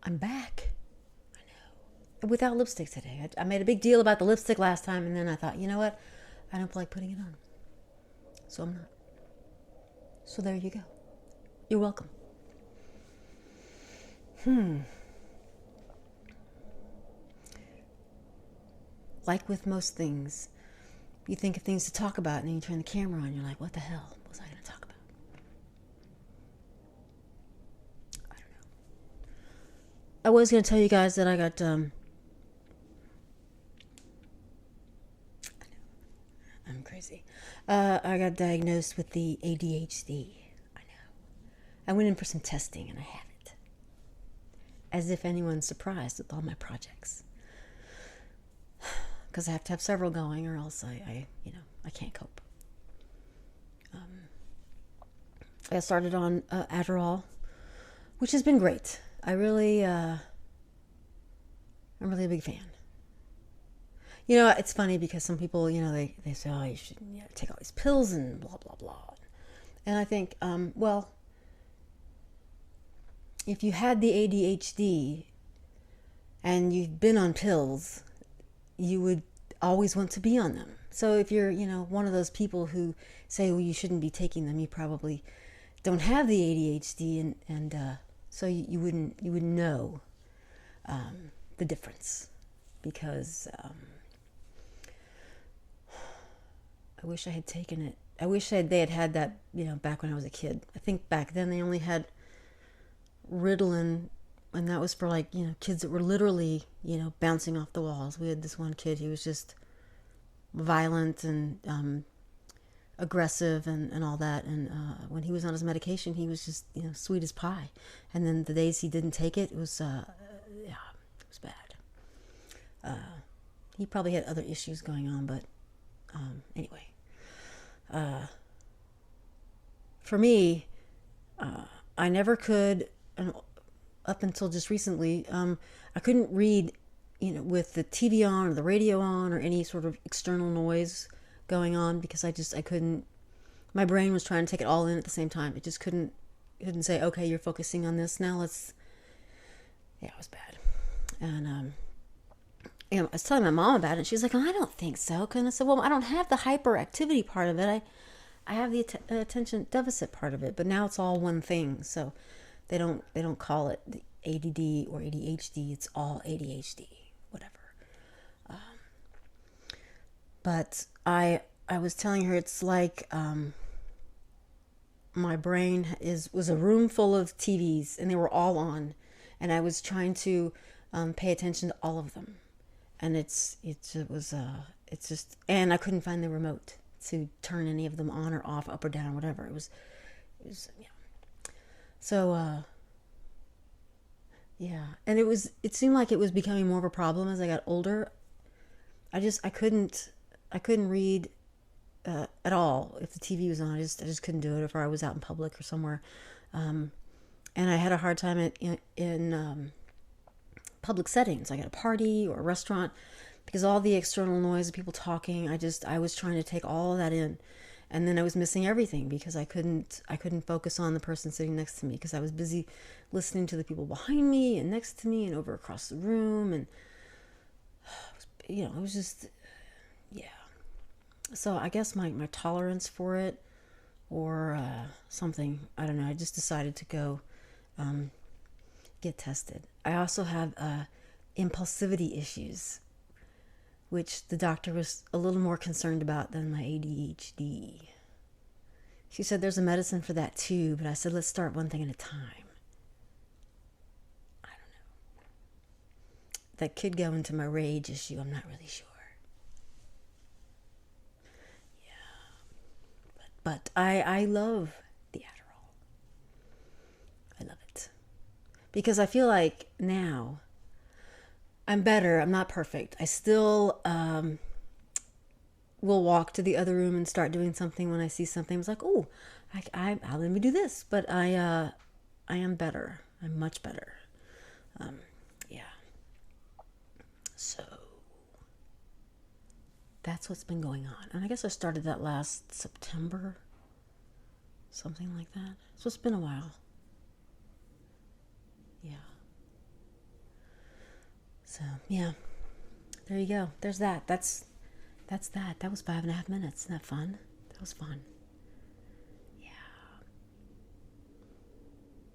I'm back. I know. Without lipstick today. I made a big deal about the lipstick last time, and then I thought, you know what? I don't feel like putting it on. So I'm not. So there you go. You're welcome. Like with most things, you think of things to talk about, and then you turn the camera on, and you're like, what the hell was I going to talk about? I don't know. I was going to tell you guys that I got, I'm crazy. I got diagnosed with the ADHD. I know. I went in for some testing, and I have it. As if anyone's surprised with all my projects. Because I have to have several going, or else I can't cope. I started on Adderall, which has been great. I'm really a big fan. It's funny because some people, they say, oh, you should take all these pills and blah, blah, blah. And I think, well, if you had the ADHD and you've been on pills, you would always want to be on them. So if you're, one of those people who say, well, you shouldn't be taking them, you probably don't have the ADHD, and so you wouldn't know the difference. Because I wish I had taken it. I wish they had that, back when I was a kid. I think back then they only had Ritalin, and that was for kids that were literally, bouncing off the walls. We had this one kid, he was just violent and aggressive and all that. And when he was on his medication, he was just, sweet as pie. And then the days he didn't take it, it was bad. He probably had other issues going on, but anyway. For me, I never could, up until just recently, I couldn't read, with the TV on or the radio on or any sort of external noise going on, because I couldn't, my brain was trying to take it all in at the same time. It just couldn't say, okay, you're focusing on this now, it was bad. And I was telling my mom about it, and she's like, oh, I don't think so. And I said, well, I don't have the hyperactivity part of it. I have the attention deficit part of it, but now it's all one thing. So they don't call it the ADD or ADHD. It's all ADHD, whatever. But I was telling her, it's like my brain was a room full of TVs, and they were all on, and I was trying to pay attention to all of them. And it's just, and I couldn't find the remote to turn any of them on or off, up or down, whatever. It was So, yeah. And it seemed like it was becoming more of a problem as I got older. I couldn't read at all if the TV was on. I just couldn't do it if I was out in public or somewhere. And I had a hard time in public settings, like at a party or a restaurant, because all the external noise of people talking, I was trying to take all of that in, and then I was missing everything because I couldn't focus on the person sitting next to me, because I was busy listening to the people behind me and next to me and over across the room, and it was just, yeah. So I guess my tolerance for it, or something, I don't know, I just decided to go get tested. I also have impulsivity issues, which the doctor was a little more concerned about than my ADHD. She said there's a medicine for that too, but I said let's start one thing at a time. I don't know. That could go into my rage issue, I'm not really sure. Yeah. But I love the Adderall. I love it. Because I feel like now I'm better. I'm not perfect. I still will walk to the other room and start doing something when I see something. It's like, oh, I'll let me do this. But I am better. I'm much better. Yeah. So that's what's been going on. And I guess I started that last September. Something like that. So it's been a while. Yeah. So yeah, there you go. There's that. That's that. That was 5.5 minutes. Isn't that fun? That was fun.